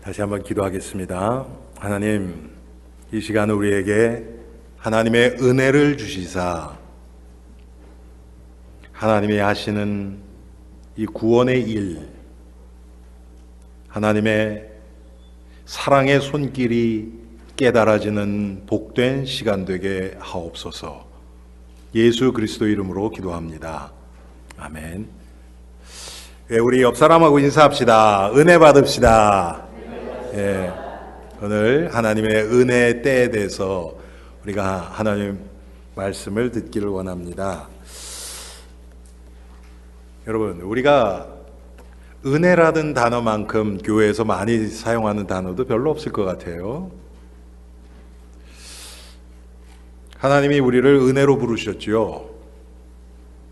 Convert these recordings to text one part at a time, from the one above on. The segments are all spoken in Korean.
다시 한번 기도하겠습니다. 하나님, 이 시간 우리에게 하나님의 은혜를 주시사 하나님이 하시는 이 구원의 일, 하나님의 사랑의 손길이 깨달아지는 복된 시간 되게 하옵소서. 예수 그리스도 이름으로 기도합니다. 아멘. 우리 옆 사람하고 인사합시다. 은혜 받읍시다. 예, 오늘 하나님의 은혜의 때에 대해서 우리가 하나님 말씀을 듣기를 원합니다. 여러분, 우리가 은혜라는 단어만큼 교회에서 많이 사용하는 단어도 별로 없을 것 같아요. 하나님이 우리를 은혜로 부르셨지요.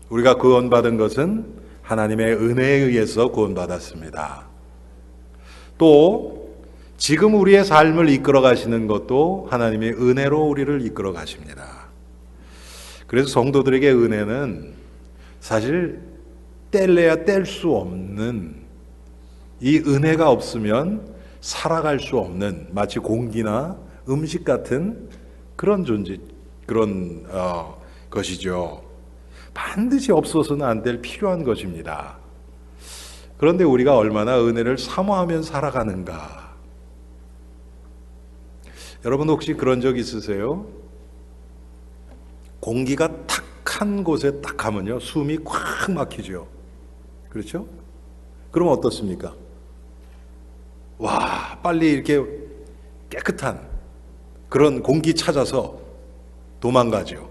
우리가 구원받은 것은 하나님의 은혜에 의해서 구원받았습니다. 또 지금 우리의 삶을 이끌어 가시는 것도 하나님의 은혜로 우리를 이끌어 가십니다. 그래서 성도들에게 은혜는 사실 뗄래야 뗄 수 없는, 이 은혜가 없으면 살아갈 수 없는, 마치 공기나 음식 같은 그런 존재, 그런 것이죠. 반드시 없어서는 안 될 필요한 것입니다. 그런데 우리가 얼마나 은혜를 사모하면 살아가는가? 여러분 혹시 그런 적 있으세요? 공기가 탁한 곳에 딱 가면요, 숨이 꽉 막히죠. 그렇죠? 그럼 어떻습니까? 와, 빨리 이렇게 깨끗한 그런 공기 찾아서 도망가죠.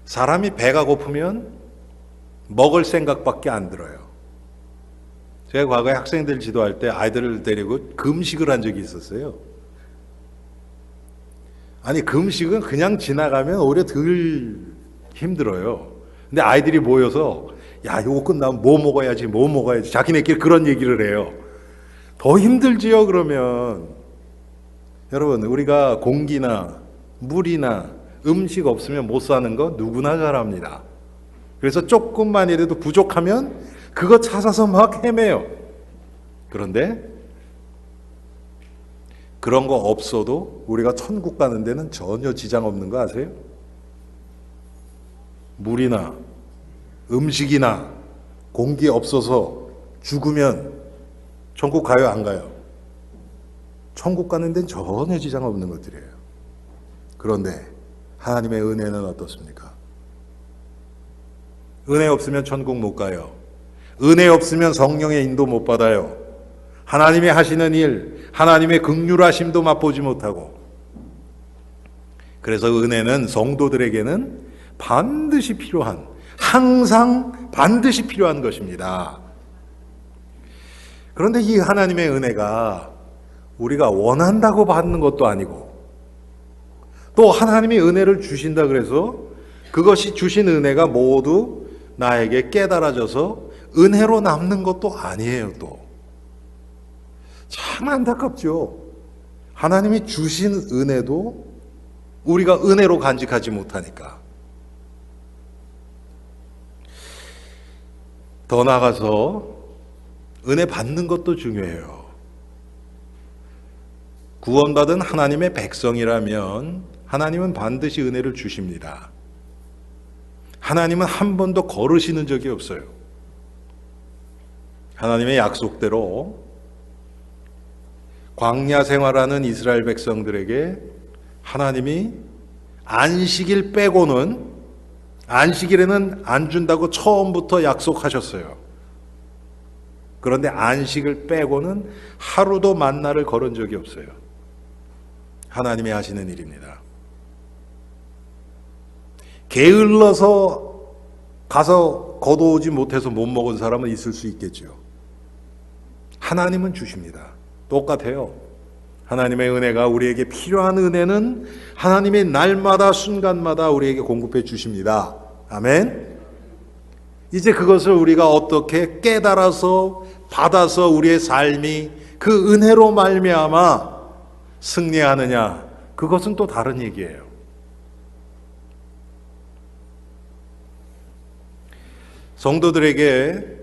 사람이 배가 고프면 먹을 생각밖에 안 들어요. 제가 과거에 학생들 지도할 때 아이들을 데리고 금식을 한 적이 있었어요. 아니, 금식은 그냥 지나가면 오히려 덜 힘들어요. 근데 아이들이 모여서 야, 이거 끝나면 뭐 먹어야지 자기네끼리 그런 얘기를 해요. 더 힘들지요. 그러면 여러분, 우리가 공기나 물이나 음식 없으면 못 사는 거 누구나 잘 압니다. 그래서 조금만이라도 부족하면 그거 찾아서 막 헤매요. 그런데 그런 거 없어도 우리가 천국 가는 데는 전혀 지장 없는 거 아세요? 물이나 음식이나 공기 없어서 죽으면 천국 가요, 안 가요? 천국 가는 데는 전혀 지장 없는 것들이에요. 그런데 하나님의 은혜는 어떻습니까? 은혜 없으면 천국 못 가요. 은혜 없으면 성령의 인도 못 받아요. 하나님이 하시는 일, 하나님의 긍휼하심도 맛보지 못하고. 그래서 은혜는 성도들에게는 반드시 필요한, 항상 반드시 필요한 것입니다. 그런데 이 하나님의 은혜가 우리가 원한다고 받는 것도 아니고, 또 하나님이 은혜를 주신다 그래서 그것이 주신 은혜가 모두 나에게 깨달아져서 은혜로 남는 것도 아니에요. 또 참 안타깝죠. 하나님이 주신 은혜도 우리가 은혜로 간직하지 못하니까. 더 나아가서 은혜 받는 것도 중요해요. 구원받은 하나님의 백성이라면 하나님은 반드시 은혜를 주십니다. 하나님은 한 번도 거르시는 적이 없어요. 하나님의 약속대로 광야 생활하는 이스라엘 백성들에게 하나님이 안식일 빼고는, 안식일에는 안 준다고 처음부터 약속하셨어요. 그런데 안식을 빼고는 하루도 만나를 거른 적이 없어요. 하나님이 하시는 일입니다. 게을러서 가서 걷어오지 못해서 못 먹은 사람은 있을 수 있겠죠. 하나님은 주십니다. 똑같아요. 하나님의 은혜가 우리에게 필요한 은혜는 하나님이 날마다 순간마다 우리에게 공급해 주십니다. 아멘. 이제 그것을 우리가 어떻게 깨달아서 받아서 우리의 삶이 그 은혜로 말미암아 승리하느냐, 그것은 또 다른 얘기예요. 성도들에게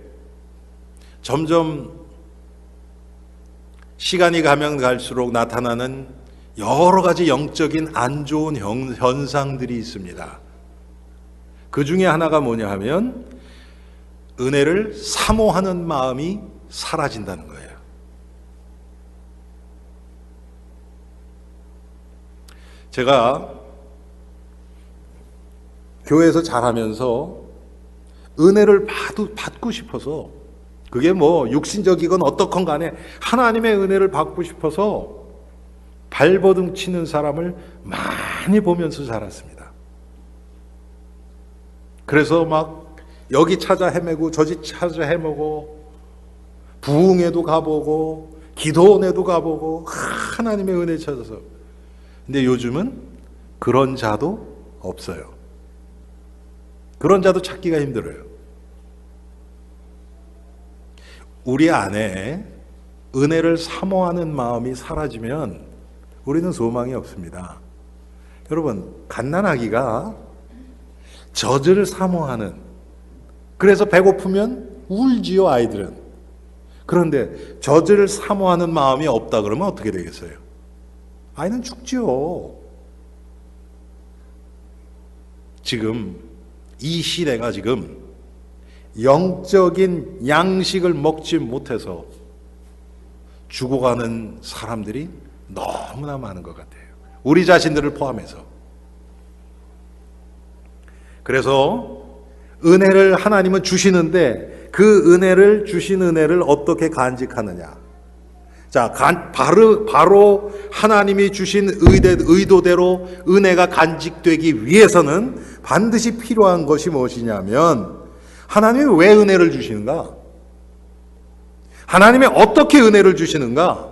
점점 시간이 가면 갈수록 나타나는 여러 가지 영적인 안 좋은 현상들이 있습니다. 그 중에 하나가 뭐냐 하면 은혜를 사모하는 마음이 사라진다는 거예요. 제가 교회에서 자라면서 은혜를 받고 싶어서, 그게 뭐 육신적이건 어떻건 간에 하나님의 은혜를 받고 싶어서 발버둥 치는 사람을 많이 보면서 자랐습니다. 그래서 막 여기 찾아 헤매고 저기 찾아 헤매고 부흥회도 가보고 기도원에도 가보고 하나님의 은혜 찾아서. 근데 요즘은 그런 자도 없어요. 그런 자도 찾기가 힘들어요. 우리 안에 은혜를 사모하는 마음이 사라지면 우리는 소망이 없습니다. 여러분, 갓난아기가 젖을 사모하는, 그래서 배고프면 울지요, 아이들은. 그런데 젖을 사모하는 마음이 없다 그러면 어떻게 되겠어요? 아이는 죽지요. 지금 이 시대가 지금 영적인 양식을 먹지 못해서 죽어가는 사람들이 너무나 많은 것 같아요. 우리 자신들을 포함해서. 그래서 은혜를 하나님은 주시는데 그 은혜를 주신 은혜를 어떻게 간직하느냐. 자, 바로 하나님이 주신 의도대로 은혜가 간직되기 위해서는 반드시 필요한 것이 무엇이냐면, 하나님이 왜 은혜를 주시는가? 하나님이 어떻게 은혜를 주시는가?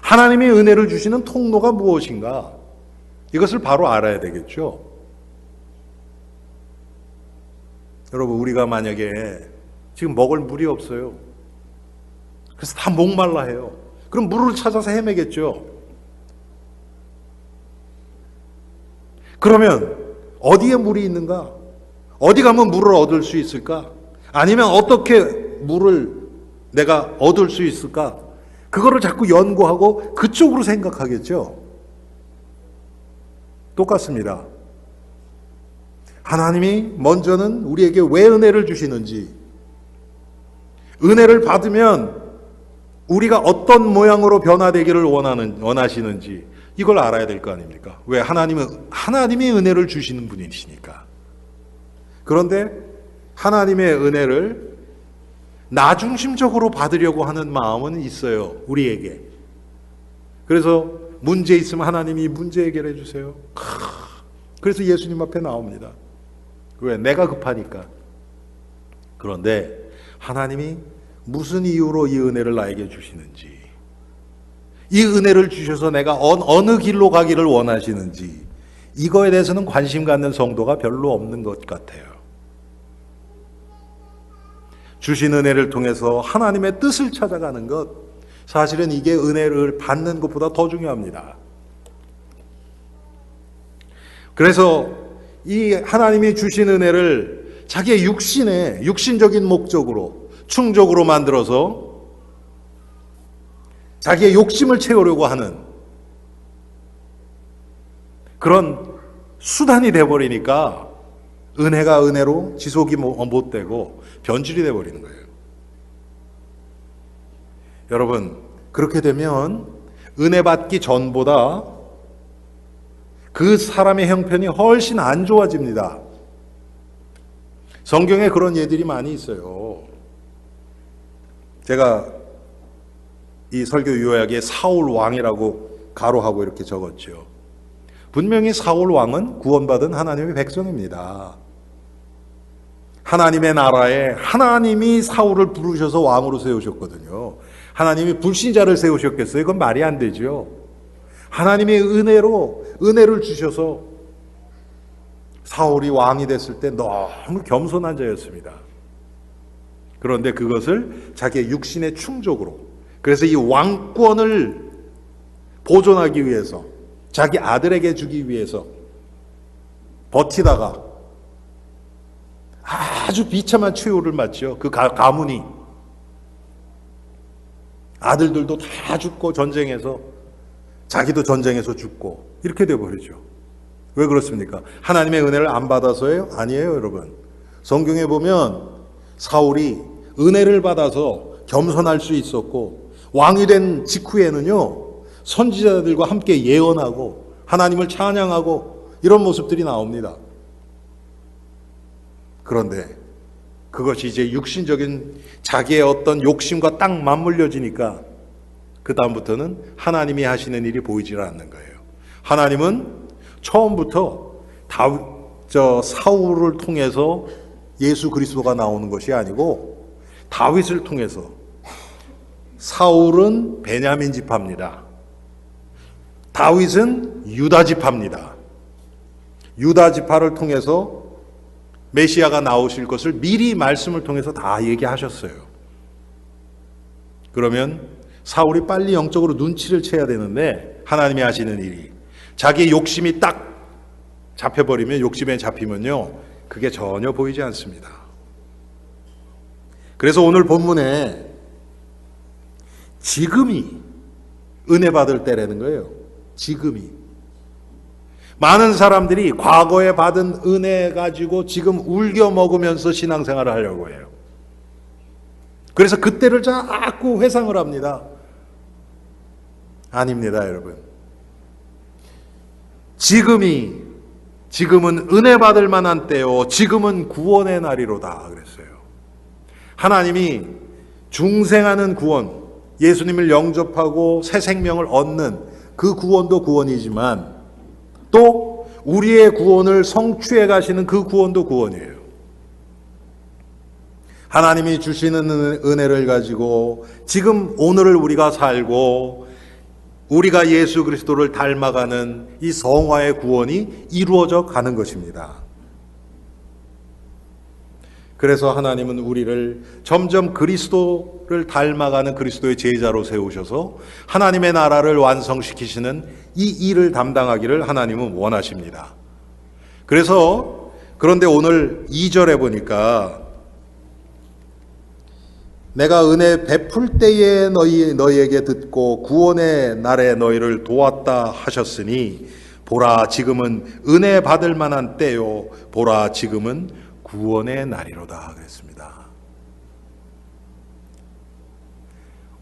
하나님이 은혜를 주시는 통로가 무엇인가? 이것을 바로 알아야 되겠죠. 여러분, 우리가 만약에 지금 먹을 물이 없어요. 그래서 다 목말라 해요. 그럼 물을 찾아서 헤매겠죠. 그러면 어디에 물이 있는가? 어디 가면 물을 얻을 수 있을까? 아니면 어떻게 물을 내가 얻을 수 있을까? 그거를 자꾸 연구하고 그쪽으로 생각하겠죠. 똑같습니다. 하나님이 먼저는 우리에게 왜 은혜를 주시는지, 은혜를 받으면 우리가 어떤 모양으로 변화되기를 원하시는지 이걸 알아야 될 거 아닙니까? 왜? 하나님이 은혜를 주시는 분이시니까. 그런데 하나님의 은혜를 나중심적으로 받으려고 하는 마음은 있어요, 우리에게. 그래서 문제 있으면 하나님이 문제 해결해 주세요. 그래서 예수님 앞에 나옵니다. 왜? 내가 급하니까. 그런데 하나님이 무슨 이유로 이 은혜를 나에게 주시는지, 이 은혜를 주셔서 내가 어느 길로 가기를 원하시는지, 이거에 대해서는 관심 갖는 성도가 별로 없는 것 같아요. 주신 은혜를 통해서 하나님의 뜻을 찾아가는 것, 사실은 이게 은혜를 받는 것보다 더 중요합니다. 그래서 이 하나님이 주신 은혜를 자기의 육신적인 목적으로, 충족으로 만들어서 자기의 욕심을 채우려고 하는 그런 수단이 돼버리니까 은혜가 은혜로 지속이 못 되고 변질이 돼버리는 거예요. 여러분, 그렇게 되면 은혜 받기 전보다 그 사람의 형편이 훨씬 안 좋아집니다. 성경에 그런 예들이 많이 있어요. 제가 이 설교 요약에 사울 왕이라고 가로하고 이렇게 적었죠. 분명히 사울 왕은 구원받은 하나님의 백성입니다. 하나님의 나라에 하나님이 사울을 부르셔서 왕으로 세우셨거든요. 하나님이 불신자를 세우셨겠어요? 이건 말이 안 되죠. 하나님의 은혜를 주셔서 사울이 왕이 됐을 때 너무 겸손한 자였습니다. 그런데 그것을 자기의 육신의 충족으로, 그래서 이 왕권을 보존하기 위해서, 자기 아들에게 주기 위해서 버티다가 아주 비참한 최후를 맞죠. 그 가문이. 아들들도 다 죽고 전쟁에서, 자기도 전쟁에서 죽고 이렇게 돼버리죠. 왜 그렇습니까? 하나님의 은혜를 안 받아서예요? 아니에요, 여러분. 성경에 보면 사울이 은혜를 받아서 겸손할 수 있었고, 왕이 된 직후에는요, 선지자들과 함께 예언하고 하나님을 찬양하고 이런 모습들이 나옵니다. 그런데 그것이 이제 육신적인 자기의 어떤 욕심과 딱 맞물려지니까 그 다음부터는 하나님이 하시는 일이 보이질 않는 거예요. 하나님은 처음부터 사울을 통해서 예수 그리스도가 나오는 것이 아니고 다윗을 통해서, 사울은 베냐민 지파입니다. 다윗은 유다 지파입니다. 유다 지파를 통해서 메시아가 나오실 것을 미리 말씀을 통해서 다 얘기하셨어요. 그러면 사울이 빨리 영적으로 눈치를 채야 되는데, 하나님이 하시는 일이 자기의 욕심이 딱 잡혀버리면, 욕심에 잡히면요, 그게 전혀 보이지 않습니다. 그래서 오늘 본문에 지금이 은혜 받을 때라는 거예요. 지금이. 많은 사람들이 과거에 받은 은혜 가지고 지금 울겨 먹으면서 신앙생활을 하려고 해요. 그래서 그때를 자꾸 회상을 합니다. 아닙니다, 여러분. 지금은 은혜 받을 만한 때요, 지금은 구원의 날이로다 그랬어요. 하나님이 중생하는 구원, 예수님을 영접하고 새 생명을 얻는 그 구원도 구원이지만, 또 우리의 구원을 성취해 가시는 그 구원도 구원이에요. 하나님이 주시는 은혜를 가지고 지금 오늘을 우리가 살고 우리가 예수 그리스도를 닮아가는 이 성화의 구원이 이루어져 가는 것입니다. 그래서 하나님은 우리를 점점 그리스도를 닮아가는 그리스도의 제자로 세우셔서 하나님의 나라를 완성시키시는 이 일을 담당하기를 하나님은 원하십니다. 그런데 오늘 2절에 보니까 내가 은혜 베풀 때에 너희에게 듣고 구원의 날에 너희를 도왔다 하셨으니 보라 지금은 은혜 받을 만한 때요 보라 지금은 구원의 날이로다 그랬습니다.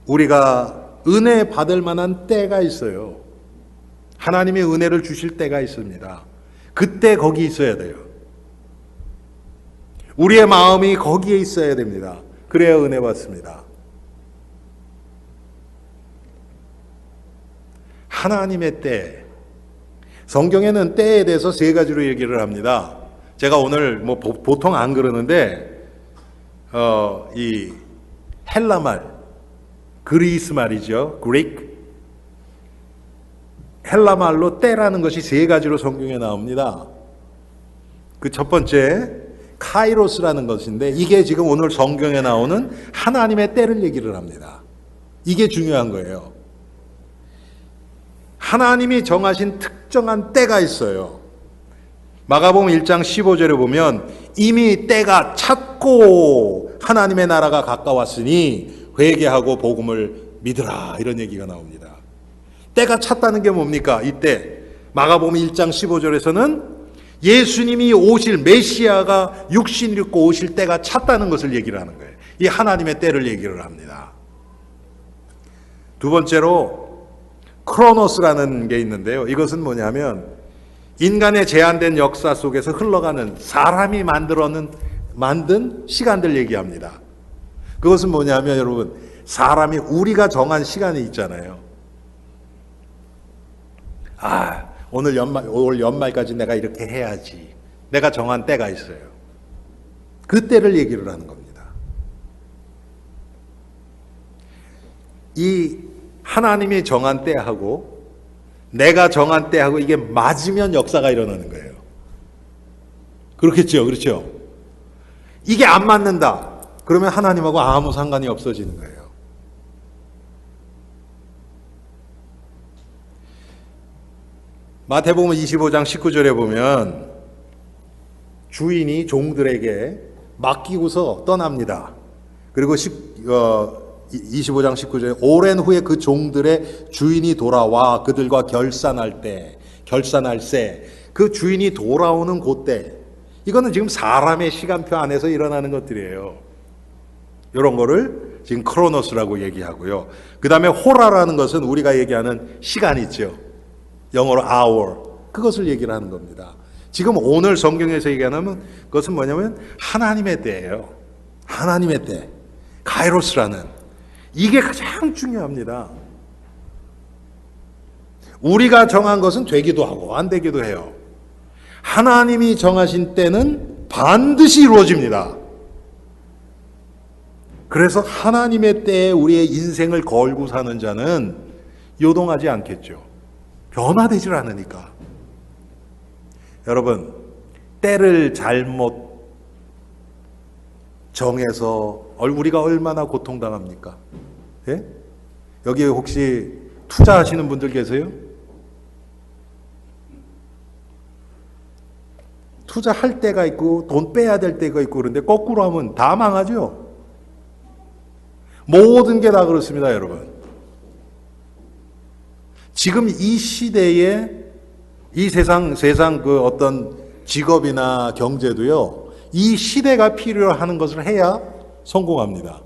우리가 은혜 받을 만한 때가 있어요. 하나님의 은혜를 주실 때가 있습니다. 그때 거기 있어야 돼요. 우리의 마음이 거기에 있어야 됩니다. 그래야 은혜 받습니다. 하나님의 때, 성경에는 때에 대해서 세 가지로 얘기를 합니다. 제가 오늘 보통 안 그러는데 이 헬라 말, 그리스 말이죠. 그리크. 헬라 말로 때라는 것이 세 가지로 성경에 나옵니다. 그 첫 번째 카이로스라는 것인데, 이게 지금 오늘 성경에 나오는 하나님의 때를 얘기를 합니다. 이게 중요한 거예요. 하나님이 정하신 특정한 때가 있어요. 마가복음 1장 15절에 보면 이미 때가 찼고 하나님의 나라가 가까웠으니 회개하고 복음을 믿으라, 이런 얘기가 나옵니다. 때가 찼다는 게 뭡니까? 이때 마가복음 1장 15절에서는 예수님이 오실, 메시아가 육신을 입고 오실 때가 찼다는 것을 얘기를 하는 거예요. 이 하나님의 때를 얘기를 합니다. 두 번째로 크로노스라는 게 있는데요. 이것은 뭐냐면 인간의 제한된 역사 속에서 흘러가는 사람이 만든 시간들 얘기합니다. 그것은 뭐냐면 여러분, 사람이 우리가 정한 시간이 있잖아요. 올 연말까지 내가 이렇게 해야지. 내가 정한 때가 있어요. 그 때를 얘기를 하는 겁니다. 이 하나님이 정한 때하고 내가 정한 때하고 이게 맞으면 역사가 일어나는 거예요. 그렇겠죠? 그렇죠? 이게 안 맞는다. 그러면 하나님하고 아무 상관이 없어지는 거예요. 마태복음 25장 19절에 보면 주인이 종들에게 맡기고서 떠납니다. 그리고 25장 19절에 오랜 후에 그 종들의 주인이 돌아와 그들과 결산할세 그 주인이 돌아오는 그때, 이거는 지금 사람의 시간표 안에서 일어나는 것들이에요. 이런 거를 지금 크로노스라고 얘기하고요. 그 다음에 호라라는 것은 우리가 얘기하는 시간 있죠. 영어로 hour. 그것을 얘기를 하는 겁니다. 지금 오늘 성경에서 얘기하는 것은 뭐냐면 하나님의 때예요. 하나님의 때. 카이로스라는. 이게 가장 중요합니다. 우리가 정한 것은 되기도 하고 안 되기도 해요. 하나님이 정하신 때는 반드시 이루어집니다. 그래서 하나님의 때에 우리의 인생을 걸고 사는 자는 요동하지 않겠죠. 변화되질 않으니까. 여러분, 때를 잘못 정해서 우리가 얼마나 고통당합니까? 예? 여기 혹시 투자하시는 분들 계세요? 투자할 때가 있고 돈 빼야 될 때가 있고 그런데 거꾸로 하면 다 망하죠. 모든 게 다 그렇습니다, 여러분. 지금 이 시대에 이 세상 그 어떤 직업이나 경제도요, 이 시대가 필요하는 것을 해야 성공합니다.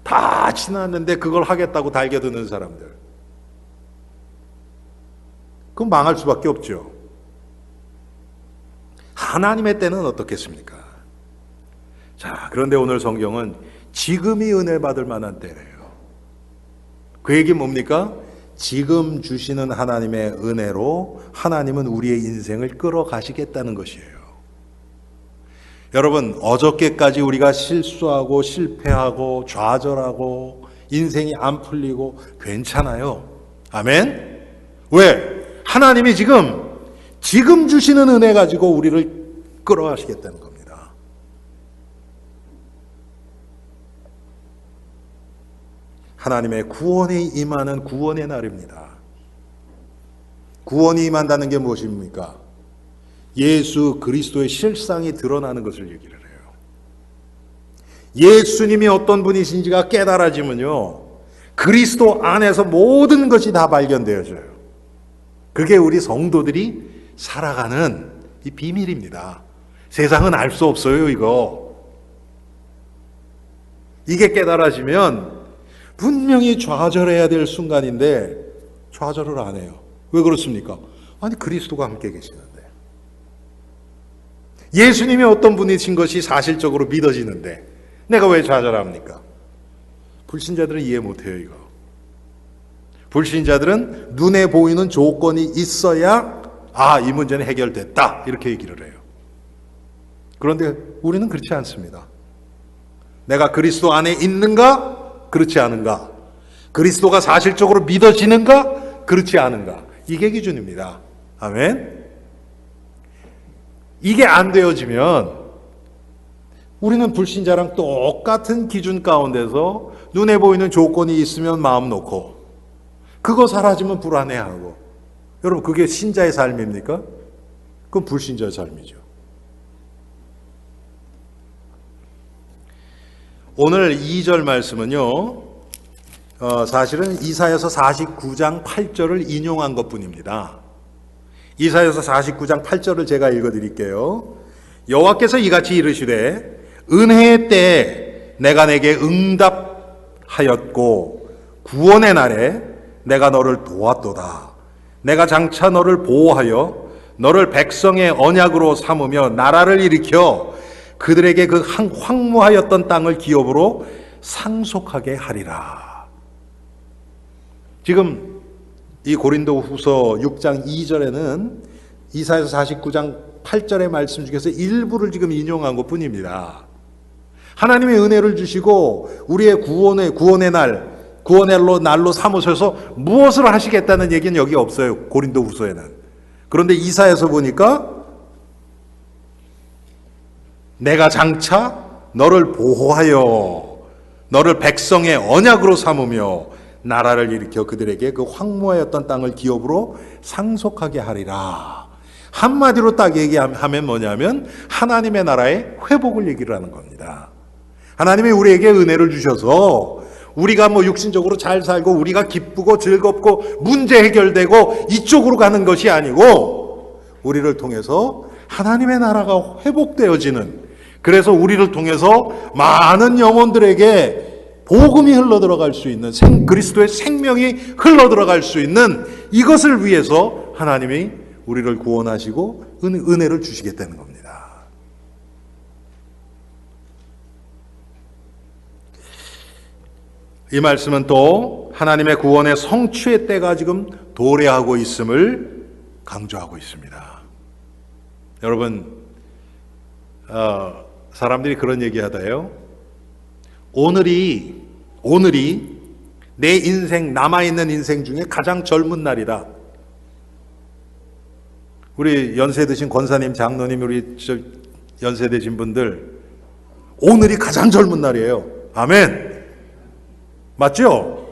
다 지났는데 그걸 하겠다고 달겨드는 사람들, 그건 망할 수밖에 없죠. 하나님의 때는 어떻겠습니까? 자, 그런데 오늘 성경은 지금이 은혜 받을 만한 때래요. 그 얘기 뭡니까? 지금 주시는 하나님의 은혜로 하나님은 우리의 인생을 끌어가시겠다는 것이에요. 여러분, 어저께까지 우리가 실수하고 실패하고 좌절하고 인생이 안 풀리고 괜찮아요. 아멘? 왜? 하나님이 지금 주시는 은혜 가지고 우리를 끌어가시겠다는 겁니다. 하나님의 구원에 임하는 구원의 날입니다. 구원이 임한다는 게 무엇입니까? 예수 그리스도의 실상이 드러나는 것을 얘기를 해요. 예수님이 어떤 분이신지가 깨달아지면요, 그리스도 안에서 모든 것이 다 발견되어져요. 그게 우리 성도들이 살아가는 이 비밀입니다. 세상은 알 수 없어요, 이거. 이게 깨달아지면 분명히 좌절해야 될 순간인데 좌절을 안 해요. 왜 그렇습니까? 아니, 그리스도가 함께 계시는데. 예수님이 어떤 분이신 것이 사실적으로 믿어지는데 내가 왜 좌절합니까? 불신자들은 이해 못해요, 이거. 불신자들은 눈에 보이는 조건이 있어야 이 문제는 해결됐다, 이렇게 얘기를 해요. 그런데 우리는 그렇지 않습니다. 내가 그리스도 안에 있는가? 그렇지 않은가? 그리스도가 사실적으로 믿어지는가? 그렇지 않은가? 이게 기준입니다. 아멘? 이게 안 되어지면 우리는 불신자랑 똑같은 기준 가운데서 눈에 보이는 조건이 있으면 마음 놓고 그거 사라지면 불안해하고. 여러분, 그게 신자의 삶입니까? 그건 불신자의 삶이죠. 오늘 2절 말씀은요, 사실은 이사야서 49장 8절을 인용한 것뿐입니다. 이사야서 49장 8절을 제가 읽어드릴게요. 여호와께서 이같이 이르시되 은혜의 때에 내가 내게 응답하였고 구원의 날에 내가 너를 도왔도다. 내가 장차 너를 보호하여 너를 백성의 언약으로 삼으며 나라를 일으켜 그들에게 그 황무하였던 땅을 기업으로 상속하게 하리라. 지금 이 고린도후서 6장 2절에는 이사야서 49장 8절의 말씀 중에서 일부를 지금 인용한 것뿐입니다. 하나님의 은혜를 주시고 우리의 구원의 날로 삼으셔서 무엇을 하시겠다는 얘기는 여기 없어요, 고린도후서에는. 그런데 이사야서 보니까 내가 장차 너를 보호하여 너를 백성의 언약으로 삼으며 나라를 일으켜 그들에게 그 황무하였던 땅을 기업으로 상속하게 하리라. 한마디로 딱 얘기하면 뭐냐면 하나님의 나라의 회복을 얘기를 하는 겁니다. 하나님이 우리에게 은혜를 주셔서 우리가 뭐 육신적으로 잘 살고 우리가 기쁘고 즐겁고 문제 해결되고 이쪽으로 가는 것이 아니고 우리를 통해서 하나님의 나라가 회복되어지는, 그래서 우리를 통해서 많은 영혼들에게 복음이 흘러들어갈 수 있는, 그리스도의 생명이 흘러들어갈 수 있는 이것을 위해서 하나님이 우리를 구원하시고 은혜를 주시겠다는 겁니다. 이 말씀은 또 하나님의 구원의 성취의 때가 지금 도래하고 있음을 강조하고 있습니다. 여러분, 사람들이 그런 얘기하다요. 오늘이 내 인생, 남아있는 인생 중에 가장 젊은 날이다. 우리 연세 드신 권사님, 장로님, 우리 연세 드신 분들, 오늘이 가장 젊은 날이에요. 아멘. 맞죠?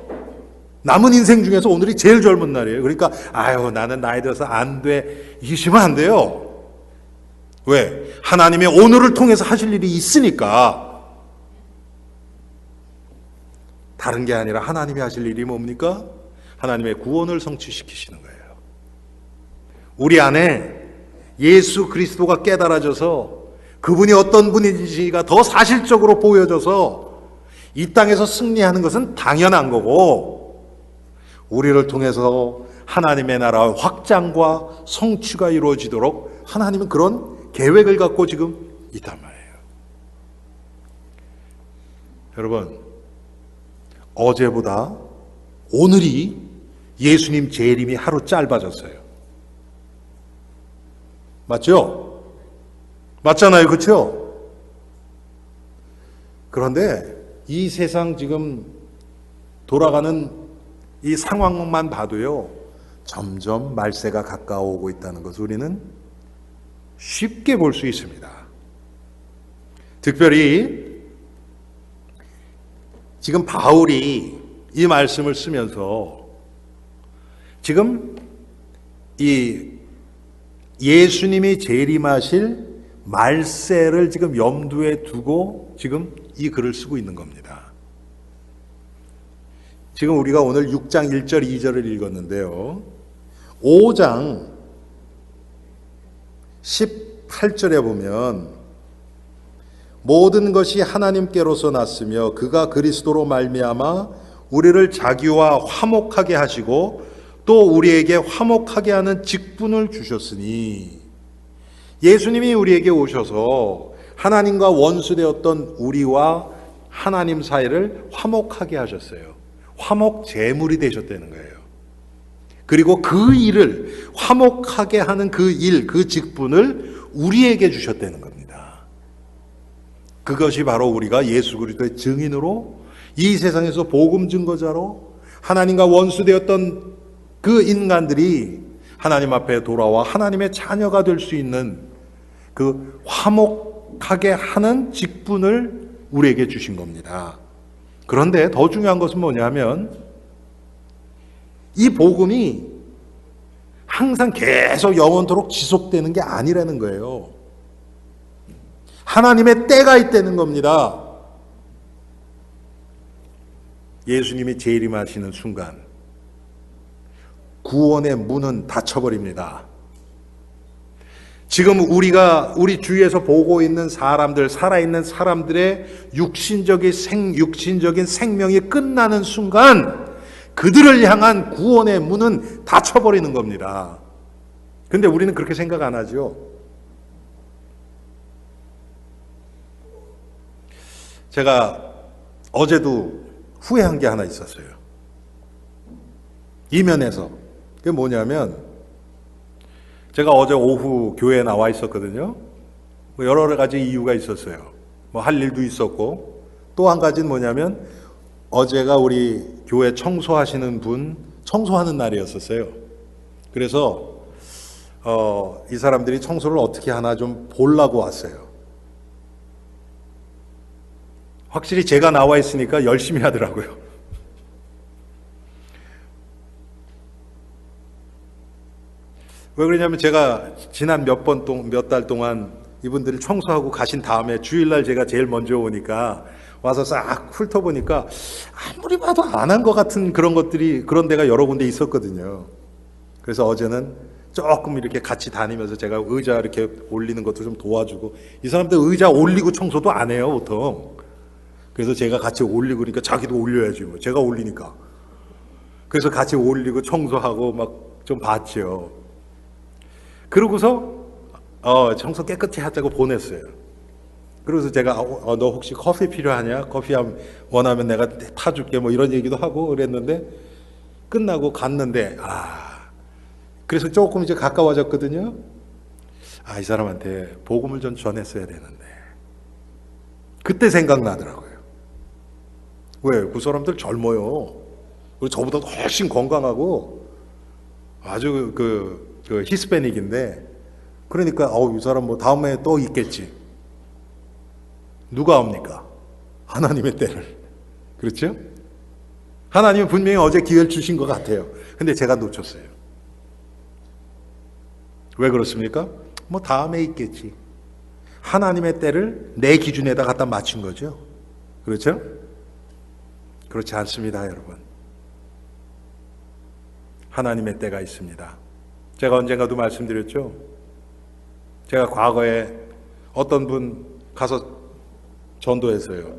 남은 인생 중에서 오늘이 제일 젊은 날이에요. 그러니까 아유, 나는 나이 들어서 안 돼, 이러시면 안 돼요. 왜? 하나님의 오늘을 통해서 하실 일이 있으니까. 다른 게 아니라 하나님이 하실 일이 뭡니까? 하나님의 구원을 성취시키시는 거예요. 우리 안에 예수 그리스도가 깨달아져서 그분이 어떤 분인지가 더 사실적으로 보여져서 이 땅에서 승리하는 것은 당연한 거고, 우리를 통해서 하나님의 나라의 확장과 성취가 이루어지도록 하나님은 그런 계획을 갖고 지금 있단 말이에요. 여러분, 어제보다 오늘이 예수님 재림이 하루 짧아졌어요. 맞죠? 맞잖아요. 그렇죠? 그런데 이 세상 지금 돌아가는 이 상황만 봐도요, 점점 말세가 가까워오고 있다는 것을 우리는 쉽게 볼 수 있습니다. 특별히 지금 바울이 이 말씀을 쓰면서 지금 이 예수님이 재림하실 말세를 지금 염두에 두고 지금 이 글을 쓰고 있는 겁니다. 지금 우리가 오늘 6장 1절 2절을 읽었는데요, 5장 18절에 보면 모든 것이 하나님께로서 났으며 그가 그리스도로 말미암아 우리를 자기와 화목하게 하시고 또 우리에게 화목하게 하는 직분을 주셨으니, 예수님이 우리에게 오셔서 하나님과 원수되었던 우리와 하나님 사이를 화목하게 하셨어요. 화목 제물이 되셨다는 거예요. 그리고 그 일을, 화목하게 하는 그 일, 그 직분을 우리에게 주셨다는 겁니다. 그것이 바로 우리가 예수 그리스도의 증인으로, 이 세상에서 복음 증거자로 하나님과 원수되었던 그 인간들이 하나님 앞에 돌아와 하나님의 자녀가 될 수 있는 그 화목하게 하는 직분을 우리에게 주신 겁니다. 그런데 더 중요한 것은 뭐냐면, 이 복음이 항상 계속 영원토록 지속되는 게 아니라는 거예요. 하나님의 때가 있다는 겁니다. 예수님이 재림하시는 순간 구원의 문은 닫혀버립니다. 지금 우리 주위에서 보고 있는 사람들, 살아있는 사람들의 육신적인 생명이 끝나는 순간 그들을 향한 구원의 문은 닫혀버리는 겁니다. 근데 우리는 그렇게 생각 안 하죠. 제가 어제도 후회한 게 하나 있었어요. 이면에서. 그게 뭐냐면, 제가 어제 오후 교회에 나와 있었거든요. 뭐 여러 가지 이유가 있었어요. 뭐 할 일도 있었고, 또 한 가지는 뭐냐면, 어제가 우리 교회 청소하시는 분 청소하는 날이었었어요. 그래서 이 사람들이 청소를 어떻게 하나 좀 보려고 왔어요. 확실히 제가 나와 있으니까 열심히 하더라고요. 왜 그러냐면, 제가 지난 몇 달 동안 이분들을 청소하고 가신 다음에 주일날 제가 제일 먼저 오니까 와서 싹 훑어보니까 아무리 봐도 안 한 것 같은 그런 것들이, 그런 데가 여러 군데 있었거든요. 그래서 어제는 조금 이렇게 같이 다니면서 제가 의자 이렇게 올리는 것도 좀 도와주고, 이 사람들 의자 올리고 청소도 안 해요, 보통. 그래서 제가 같이 올리고 그러니까 자기도 올려야지, 뭐. 제가 올리니까. 그래서 같이 올리고 청소하고 막 좀 봤죠. 그러고서 청소 깨끗이 하자고 보냈어요. 그래서 제가 너 혹시 커피 필요하냐? 커피 원하면 내가 타줄게, 뭐 이런 얘기도 하고 그랬는데, 끝나고 갔는데 그래서 조금 이제 가까워졌거든요. 이 사람한테 복음을 좀 전했어야 되는데. 그때 생각나더라고요. 왜? 그 사람들 젊어요. 그리고 저보다 훨씬 건강하고 아주 그 히스패닉인데, 그러니까 이 사람 뭐 다음에 또 있겠지. 누가 옵니까? 하나님의 때를. 그렇죠? 하나님은 분명히 어제 기회를 주신 것 같아요. 근데 제가 놓쳤어요. 왜 그렇습니까? 뭐 다음에 있겠지. 하나님의 때를 내 기준에다 갖다 맞춘 거죠. 그렇죠? 그렇지 않습니다, 여러분. 하나님의 때가 있습니다. 제가 언젠가도 말씀드렸죠. 제가 과거에 어떤 분 가서 전도했어요.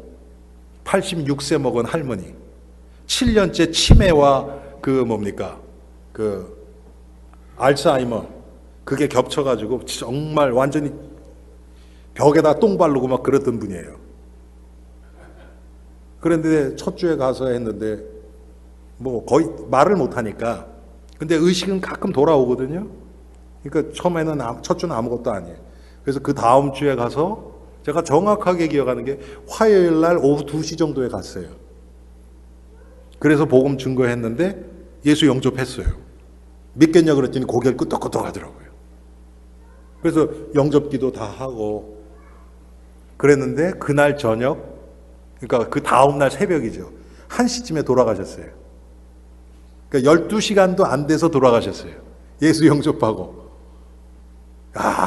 86세 먹은 할머니, 7년째 치매와 알츠하이머, 그게 겹쳐가지고 정말 완전히 벽에다 똥 바르고 막 그랬던 분이에요. 그런데 첫 주에 가서 했는데 뭐 거의 말을 못하니까, 근데 의식은 가끔 돌아오거든요. 그러니까 처음에는 첫 주는 아무것도 아니에요. 그래서 그 다음 주에 가서 제가 정확하게 기억하는 게 화요일 날 오후 2시 정도에 갔어요. 그래서 복음 증거했는데 예수 영접했어요. 믿겠냐 그랬더니 고개를 끄덕끄덕 하더라고요. 그래서 영접기도 다 하고 그랬는데, 그날 저녁, 그러니까 그 다음날 새벽이죠. 1시쯤에 돌아가셨어요. 그러니까 12시간도 안 돼서 돌아가셨어요. 예수 영접하고.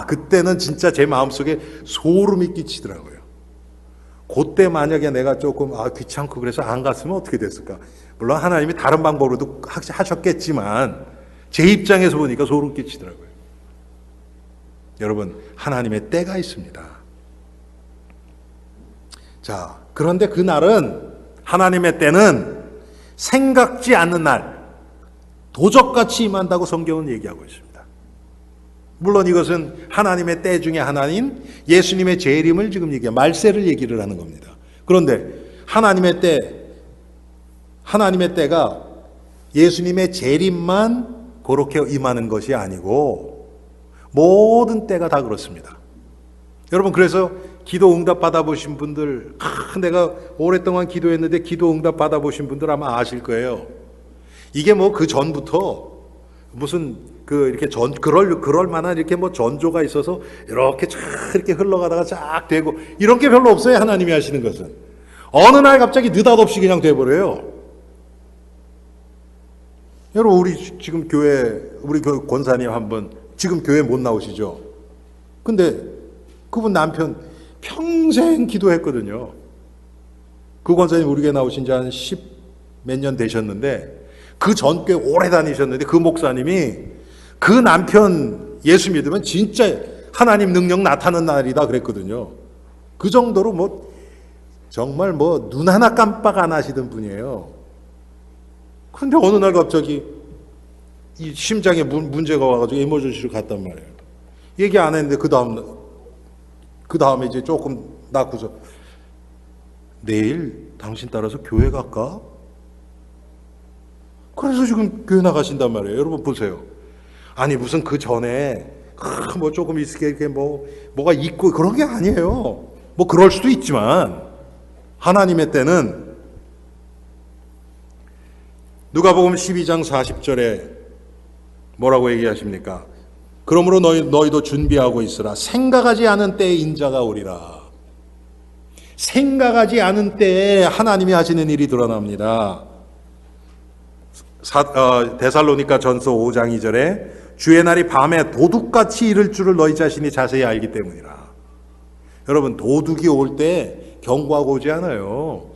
그때는 진짜 제 마음속에 소름이 끼치더라고요. 그때 만약에 내가 조금 귀찮고 그래서 안 갔으면 어떻게 됐을까? 물론 하나님이 다른 방법으로도 하셨겠지만 제 입장에서 보니까 소름 끼치더라고요. 여러분, 하나님의 때가 있습니다. 자, 그런데 그날은, 하나님의 때는 생각지 않는 날, 도적같이 임한다고 성경은 얘기하고 있습니다. 물론 이것은 하나님의 때 중에 하나인 예수님의 재림을 지금 말세를 얘기를 하는 겁니다. 그런데 하나님의 때가 예수님의 재림만 그렇게 임하는 것이 아니고 모든 때가 다 그렇습니다. 여러분, 그래서 기도 응답 받아보신 분들, 내가 오랫동안 기도했는데 기도 응답 받아보신 분들 아마 아실 거예요. 이게 뭐 그 전부터 무슨 이렇게 그럴 만한 이렇게 뭐 전조가 있어서 이렇게 쫙 이렇게 흘러가다가 쫙 되고 이런 게 별로 없어요. 하나님이 하시는 것은 어느 날 갑자기 느닷없이 그냥 돼버려요. 여러분, 우리 지금 우리 권사님 한 분 지금 교회 못 나오시죠? 근데 그분 남편 평생 기도했거든요. 그 권사님 우리 교회 나오신 지 한 10 몇 년 되셨는데, 그 전 꽤 오래 다니셨는데 그 목사님이 그 남편 예수 믿으면 진짜 하나님 능력 나타나는 날이다 그랬거든요. 그 정도로 정말 눈 하나 깜빡 안 하시던 분이에요. 근데 어느 날 갑자기 이 심장에 문제가 와가지고 에머전시로 갔단 말이에요. 얘기 안 했는데 그 다음에 이제 조금 낫고서 내일 당신 따라서 교회 갈까? 그래서 지금 교회 나가신단 말이에요. 여러분 보세요. 아니 무슨 그 전에 조금 이렇게 뭐가 있고 그런 게 아니에요. 그럴 수도 있지만 하나님의 때는 누가복음 12장 40절에 뭐라고 얘기하십니까? 그러므로 너희도 준비하고 있으라. 생각하지 않은 때에 인자가 오리라. 생각하지 않은 때에 하나님이 하시는 일이 드러납니다. 데살로니가 전서 5장 2절에 주의 날이 밤에 도둑같이 이를 줄을 너희 자신이 자세히 알기 때문이라. 여러분, 도둑이 올 때 경고하고 오지 않아요.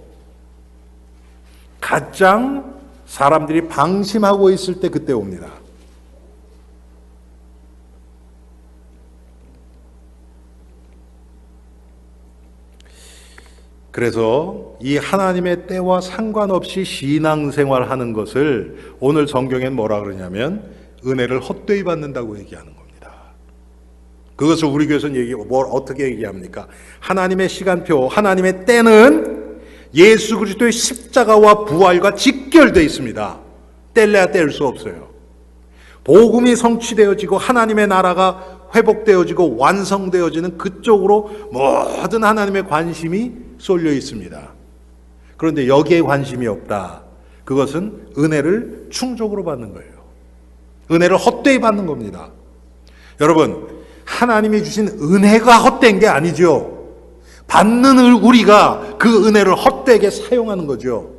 가장 사람들이 방심하고 있을 때 그때 옵니다. 그래서 이 하나님의 때와 상관없이 신앙생활 하는 것을 오늘 성경엔 뭐라 그러냐면 은혜를 헛되이 받는다고 얘기하는 겁니다. 그것을 우리 교회에서는 어떻게 얘기합니까? 하나님의 시간표, 하나님의 때는 예수 그리스도의 십자가와 부활과 직결되어 있습니다. 뗄래야 뗄 수 없어요. 복음이 성취되어지고 하나님의 나라가 회복되어지고 완성되어지는 그쪽으로 모든 하나님의 관심이 쏠려 있습니다. 그런데 여기에 관심이 없다. 그것은 은혜를 충족으로 받는 거예요. 은혜를 헛되이 받는 겁니다. 여러분, 하나님이 주신 은혜가 헛된 게 아니죠. 받는 우리가 그 은혜를 헛되게 사용하는 거죠.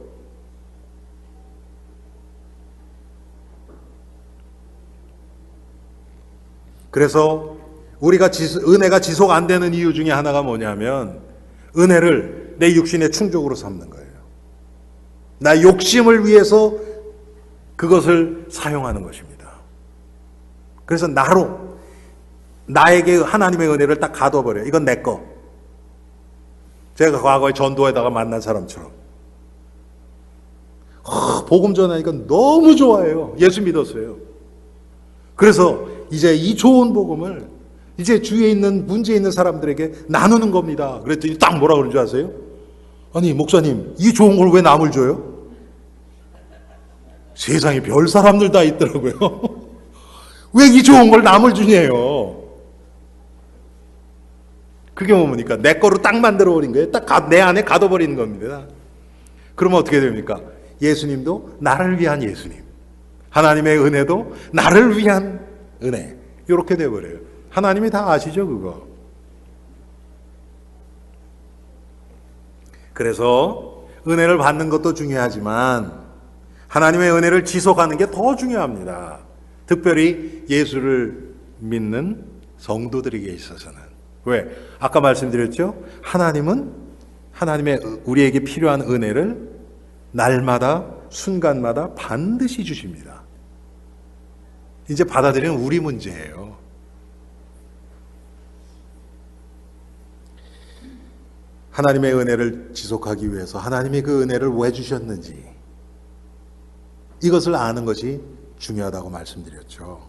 그래서 은혜가 지속 안 되는 이유 중에 하나가 뭐냐면 은혜를 내 육신의 충족으로 삼는 거예요. 나 욕심을 위해서 그것을 사용하는 것입니다. 그래서 나에게 하나님의 은혜를 딱 가둬버려요. 이건 내 거. 제가 과거에 전도에다가 만난 사람처럼 복음 전하니까 너무 좋아해요. 예수 믿었어요. 그래서 이제 이 좋은 복음을 이제 주위에 있는 문제 있는 사람들에게 나누는 겁니다. 그랬더니 딱 뭐라 그런 줄 아세요? 아니 목사님, 이 좋은 걸 왜 남을 줘요? 세상에 별 사람들 다 있더라고요. 왜 이 좋은 걸 남을 주냐요. 그게 뭡니까? 내 거로 딱 만들어버린 거예요. 딱 내 안에 가둬버리는 겁니다. 그러면 어떻게 됩니까? 예수님도 나를 위한 예수님, 하나님의 은혜도 나를 위한 은혜, 이렇게 돼버려요. 하나님이 다 아시죠, 그거. 그래서 은혜를 받는 것도 중요하지만 하나님의 은혜를 지속하는 게 더 중요합니다. 특별히 예수를 믿는 성도들에게 있어서는. 왜? 아까 말씀드렸죠? 하나님의 우리에게 필요한 은혜를 날마다 순간마다 반드시 주십니다. 이제 받아들이는 우리 문제예요. 하나님의 은혜를 지속하기 위해서 하나님이 그 은혜를 왜 주셨는지 이것을 아는 것이 중요하다고 말씀드렸죠.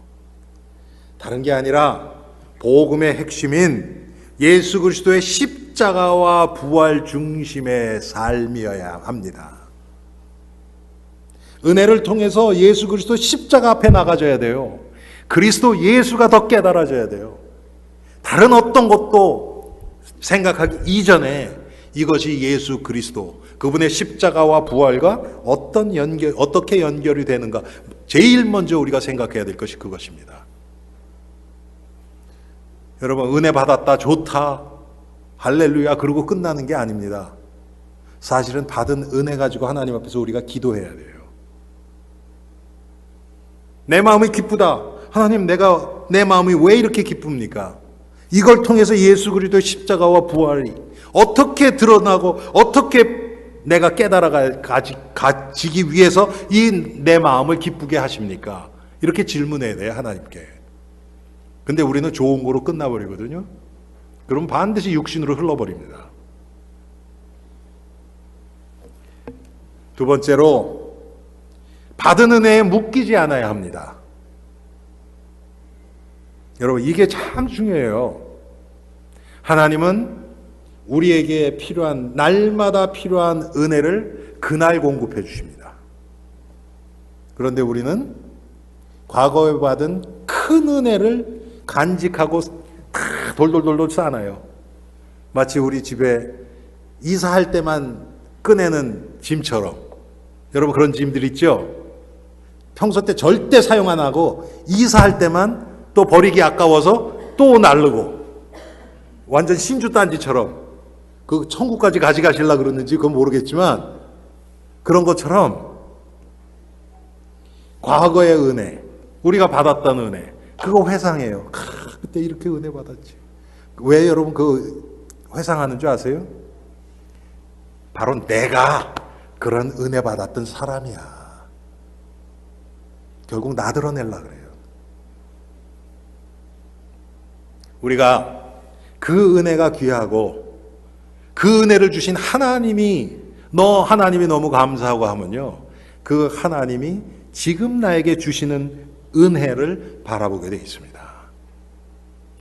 다른 게 아니라 복음의 핵심인 예수 그리스도의 십자가와 부활 중심의 삶이어야 합니다. 은혜를 통해서 예수 그리스도 십자가 앞에 나가져야 돼요. 그리스도 예수가 더 깨달아져야 돼요. 다른 어떤 것도 생각하기 이전에 이것이 예수 그리스도, 그분의 십자가와 부활과 어떻게 연결이 되는가, 제일 먼저 우리가 생각해야 될 것이 그것입니다. 여러분, 은혜 받았다, 좋다, 할렐루야 그러고 끝나는 게 아닙니다. 사실은 받은 은혜 가지고 하나님 앞에서 우리가 기도해야 돼요. 내 마음이 기쁘다. 하나님, 내 마음이 왜 이렇게 기쁩니까? 이걸 통해서 예수 그리스도의 십자가와 부활이 어떻게 드러나고 어떻게 내가 깨달아가지기 위해서 이 내 마음을 기쁘게 하십니까? 이렇게 질문해야 돼요, 하나님께. 근데 우리는 좋은 거로 끝나버리거든요. 그럼 반드시 육신으로 흘러버립니다. 두 번째로, 받은 은혜에 묶이지 않아야 합니다. 여러분, 이게 참 중요해요. 하나님은 우리에게 날마다 필요한 은혜를 그날 공급해 주십니다. 그런데 우리는 과거에 받은 큰 은혜를 간직하고 돌돌돌돌 쌓아놔요. 마치 우리 집에 이사할 때만 꺼내는 짐처럼. 여러분, 그런 짐들 있죠? 평소 때 절대 사용 안 하고 이사할 때만 또 버리기 아까워서 또 나르고, 완전 신주단지처럼 그 천국까지 가져가시려고 그러는지 그건 모르겠지만 그런 것처럼 과거의 은혜, 우리가 받았던 은혜, 그거 회상해요. 그때 이렇게 은혜 받았지. 왜 여러분 그 회상하는 줄 아세요? 바로 내가 그런 은혜 받았던 사람이야. 결국 나드러내려 그래요. 우리가 그 은혜가 귀하고 그 은혜를 주신 하나님이 너무 감사하고 하면요, 그 하나님이 지금 나에게 주시는 은혜를 바라보게 되어 있습니다.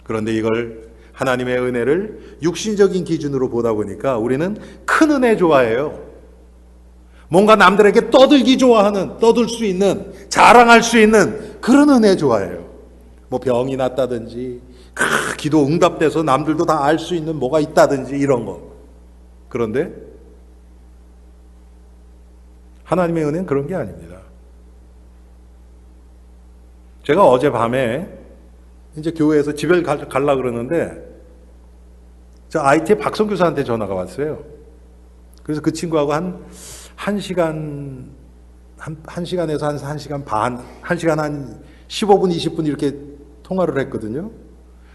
그런데 이걸 하나님의 은혜를 육신적인 기준으로 보다 보니까 우리는 큰 은혜 좋아해요. 뭔가 남들에게 떠들 수 있는, 자랑할 수 있는 그런 은혜 좋아해요. 뭐 병이 났다든지, 기도 응답돼서 남들도 다 알 수 있는 뭐가 있다든지 이런 거. 그런데 하나님의 은혜는 그런 게 아닙니다. 제가 어젯밤에 이제 교회에서 집에 가려고 그러는데 저 IT 박성 교사한테 전화가 왔어요. 그래서 그 친구하고 한 시간에서 한 시간 반, 한 시간 한 15분, 20분 이렇게 통화를 했거든요.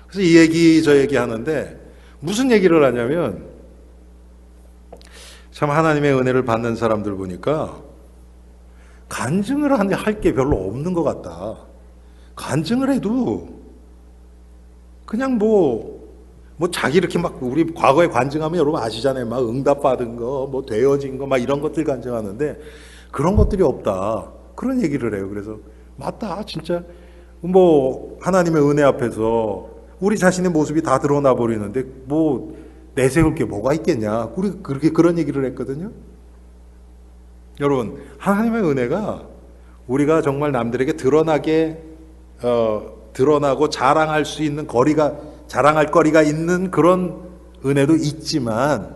그래서 이 얘기, 저 얘기 하는데 무슨 얘기를 하냐면, 참 하나님의 은혜를 받는 사람들 보니까 간증을 할 게 별로 없는 것 같다. 간증을 해도 그냥 뭐 자기 이렇게 막 우리 과거에 간증하면 여러분 아시잖아요. 막 응답받은 거, 뭐 되어진 거, 막 이런 것들 간증하는데 그런 것들이 없다. 그런 얘기를 해요. 그래서 맞다. 진짜 뭐 하나님의 은혜 앞에서 우리 자신의 모습이 다 드러나 버리는데 뭐 내세울 게 뭐가 있겠냐. 우리 그런 얘기를 했거든요. 여러분, 하나님의 은혜가 우리가 정말 남들에게 드러나고 자랑할 수 있는 자랑할 거리가 있는 그런 은혜도 있지만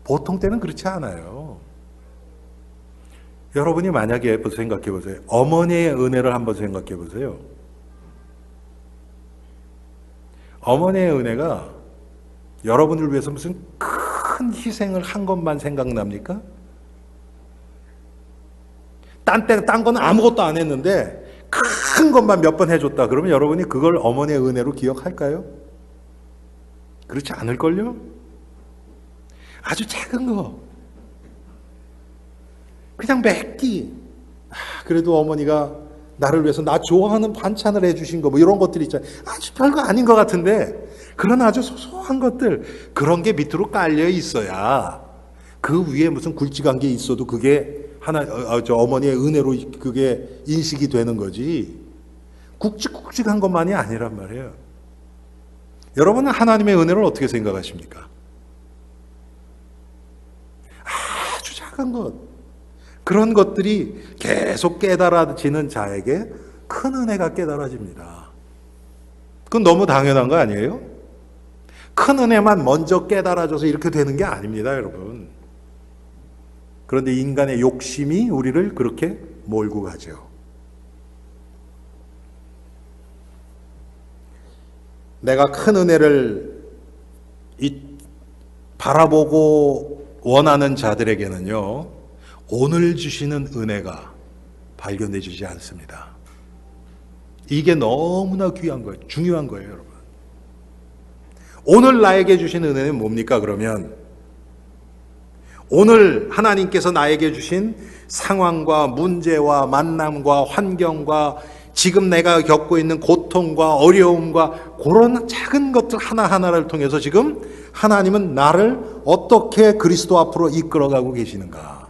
보통 때는 그렇지 않아요. 여러분이 만약에 생각해 보세요. 어머니의 은혜를 한번 생각해 보세요. 어머니의 은혜가 여러분을 위해서 무슨 큰 희생을 한 것만 생각납니까? 딴 거는 아무것도 안 했는데 큰 것만 몇 번 해줬다. 그러면 여러분이 그걸 어머니의 은혜로 기억할까요? 그렇지 않을걸요? 아주 작은 거. 그냥 몇 끼. 그래도 어머니가 나를 위해서 나 좋아하는 반찬을 해주신 거, 뭐 이런 것들 있잖아요. 아주 별거 아닌 것 같은데, 그런 아주 소소한 것들, 그런 게 밑으로 깔려 있어야 그 위에 무슨 굵직한 게 있어도 그게 어머니의 은혜로 그게 인식이 되는 거지. 굵직굵직한 것만이 아니란 말이에요. 여러분은 하나님의 은혜를 어떻게 생각하십니까? 아주 작은 것. 그런 것들이 계속 깨달아지는 자에게 큰 은혜가 깨달아집니다. 그건 너무 당연한 거 아니에요? 큰 은혜만 먼저 깨달아져서 이렇게 되는 게 아닙니다, 여러분. 그런데 인간의 욕심이 우리를 그렇게 몰고 가죠. 내가 큰 은혜를 바라보고 원하는 자들에게는요, 오늘 주시는 은혜가 발견되지 않습니다. 이게 너무나 귀한 거예요. 중요한 거예요, 여러분. 오늘 나에게 주신 은혜는 뭡니까, 그러면? 오늘 하나님께서 나에게 주신 상황과 문제와 만남과 환경과 지금 내가 겪고 있는 고통과 어려움과 그런 작은 것들 하나하나를 통해서 지금 하나님은 나를 어떻게 그리스도 앞으로 이끌어가고 계시는가?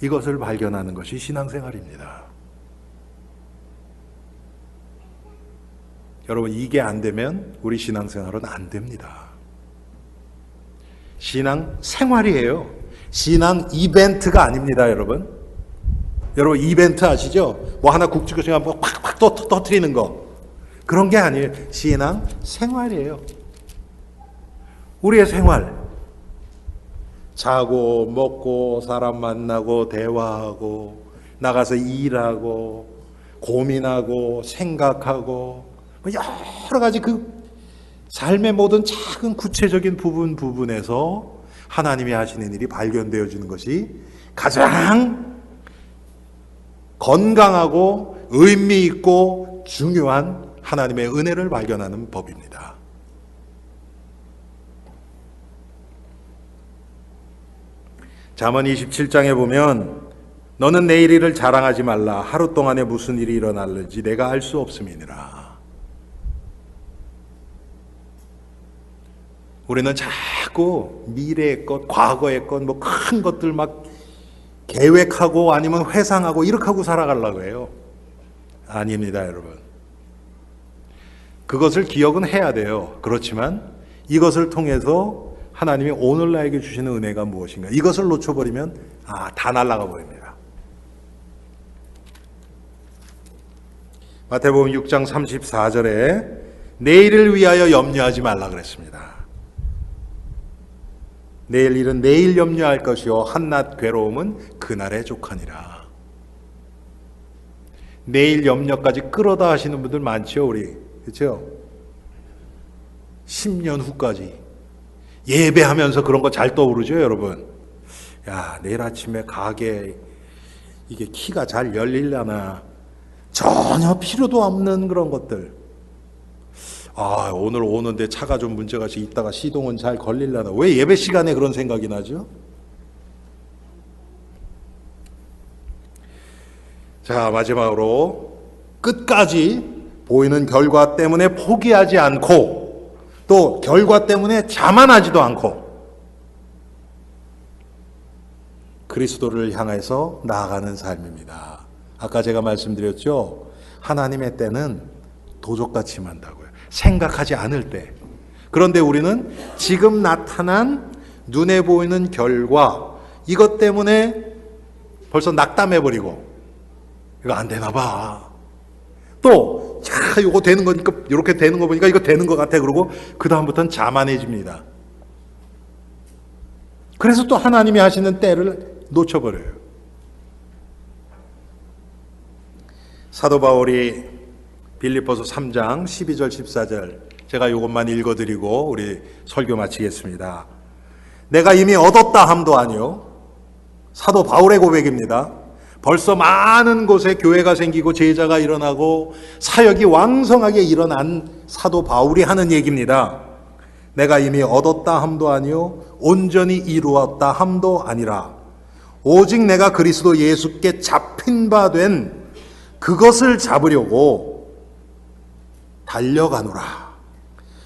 이것을 발견하는 것이 신앙생활입니다. 여러분, 이게 안 되면 우리 신앙생활은 안 됩니다. 신앙생활이에요. 신앙 이벤트가 아닙니다, 여러분. 여러분, 이벤트 아시죠? 뭐 하나 굵직굵직한 거 팍팍 터뜨리는 거. 그런 게 아니에요. 신앙생활이에요. 우리의 생활. 자고 먹고 사람 만나고 대화하고 나가서 일하고 고민하고 생각하고 여러 가지 그 삶의 모든 작은 구체적인 부분에서 하나님이 하시는 일이 발견되어지는 것이 가장 건강하고 의미 있고 중요한 하나님의 은혜를 발견하는 법입니다. 잠언 27장에 보면 너는 내일 일을 자랑하지 말라. 하루 동안에 무슨 일이 일어날는지 내가 알 수 없음이니라. 우리는 자꾸 미래의 것, 과거의 것, 뭐 큰 것들 막 계획하고 아니면 회상하고 이렇게 하고 살아가려고 해요. 아닙니다, 여러분. 그것을 기억은 해야 돼요. 그렇지만 이것을 통해서 하나님이 오늘 나에게 주시는 은혜가 무엇인가, 이것을 놓쳐버리면 다 날아가 버립니다. 마태복음 6장 34절에 내일을 위하여 염려하지 말라 그랬습니다. 내일 일은 내일 염려할 것이요 한낱 괴로움은 그날에 족하니라. 내일 염려까지 끌어다 하시는 분들 많죠, 우리. 그렇죠? 10년 후까지 예배하면서 그런 거 잘 떠오르죠, 여러분? 야, 내일 아침에 가게 이게 키가 잘 열리려나? 전혀 필요도 없는 그런 것들. 오늘 오는데 차가 좀 문제가 있다가 시동은 잘 걸리려나? 왜 예배 시간에 그런 생각이 나죠? 자, 마지막으로 끝까지 보이는 결과 때문에 포기하지 않고 또 결과 때문에 자만하지도 않고 그리스도를 향해서 나아가는 삶입니다. 아까 제가 말씀드렸죠? 하나님의 때는 도적같이 만다고요. 생각하지 않을 때. 그런데 우리는 지금 나타난 눈에 보이는 결과, 이것 때문에 벌써 낙담해버리고 이거 안 되나 봐. 또 이거 되는 거니까, 이렇게 되는 거 보니까 이거 되는 것 같아. 그러고 그 다음부터는 자만해집니다. 그래서 또 하나님이 하시는 때를 놓쳐버려요. 사도 바울이 빌립보서 3장 12절 14절, 제가 이것만 읽어드리고 우리 설교 마치겠습니다. 내가 이미 얻었다 함도 아니요. 사도 바울의 고백입니다. 벌써 많은 곳에 교회가 생기고 제자가 일어나고 사역이 왕성하게 일어난 사도 바울이 하는 얘기입니다. 내가 이미 얻었다 함도 아니요 온전히 이루었다 함도 아니라 오직 내가 그리스도 예수께 잡힌 바 된 그것을 잡으려고 달려가노라.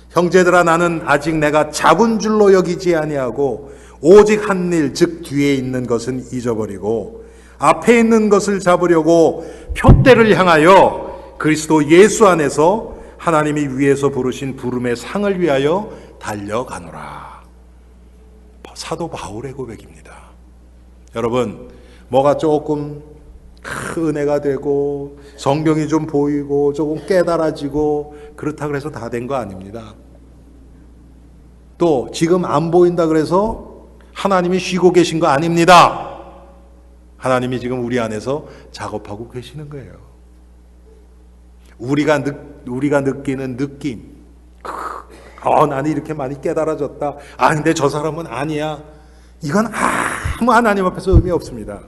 형제들아, 나는 아직 내가 잡은 줄로 여기지 아니하고 오직 한 일, 즉 뒤에 있는 것은 잊어버리고 앞에 있는 것을 잡으려고 표대를 향하여 그리스도 예수 안에서 하나님이 위에서 부르신 부름의 상을 위하여 달려가노라. 사도 바울의 고백입니다. 여러분, 뭐가 조금 은혜가 되고 성경이 좀 보이고 조금 깨달아지고 그렇다 그래서 다 된 거 아닙니다. 또 지금 안 보인다 그래서 하나님이 쉬고 계신 거 아닙니다. 하나님이 지금 우리 안에서 작업하고 계시는 거예요. 우리가 느끼는 느낌, 나는 이렇게 많이 깨달아졌다, 근데 저 사람은 아니야, 이건 아무 하나님 앞에서 의미 없습니다.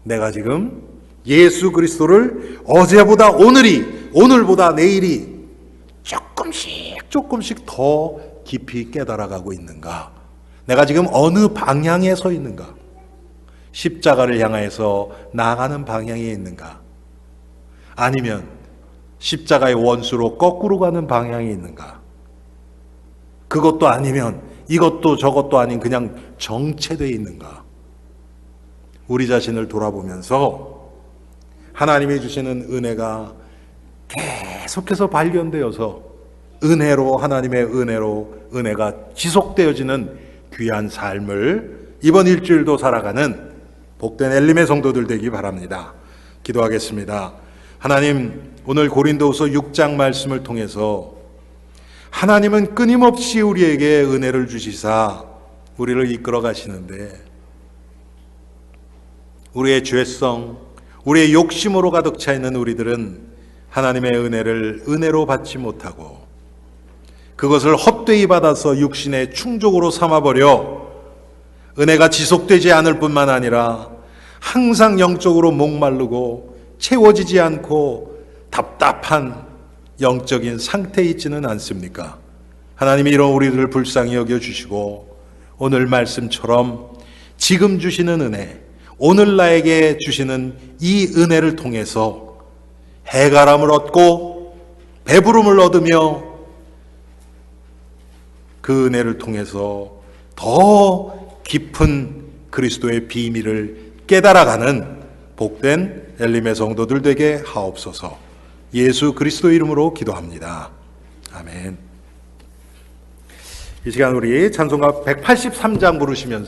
내가 지금 예수 그리스도를 어제보다 오늘보다 내일이 조금씩 더 깊이 깨달아가고 있는가? 내가 지금 어느 방향에 서 있는가? 십자가를 향해서 나아가는 방향에 있는가? 아니면 십자가의 원수로 거꾸로 가는 방향에 있는가? 그것도 아니면 이것도 저것도 아닌 그냥 정체되어 있는가? 우리 자신을 돌아보면서 하나님이 주시는 은혜가 계속해서 발견되어서 은혜로, 하나님의 은혜가 지속되어지는 귀한 삶을 이번 일주일도 살아가는 복된 엘림의 성도들 되기 바랍니다. 기도하겠습니다. 하나님, 오늘 고린도후서 6장 말씀을 통해서 하나님은 끊임없이 우리에게 은혜를 주시사 우리를 이끌어 가시는데 우리의 죄성, 우리의 욕심으로 가득 차 있는 우리들은 하나님의 은혜를 은혜로 받지 못하고 그것을 헛되이 받아서 육신의 충족으로 삼아버려 은혜가 지속되지 않을 뿐만 아니라 항상 영적으로 목마르고 채워지지 않고 답답한 영적인 상태에 있지는 않습니까? 하나님이 이런 우리들을 불쌍히 여겨주시고 오늘 말씀처럼 지금 주시는 은혜, 오늘 나에게 주시는 이 은혜를 통해서 해갈함을 얻고 배부름을 얻으며 그 은혜를 통해서 더 깊은 그리스도의 비밀을 깨달아가는 복된 엘림의 성도들 되게 하옵소서. 예수 그리스도 이름으로 기도합니다. 아멘. 이 시간 우리 찬송가 183장 부르시면서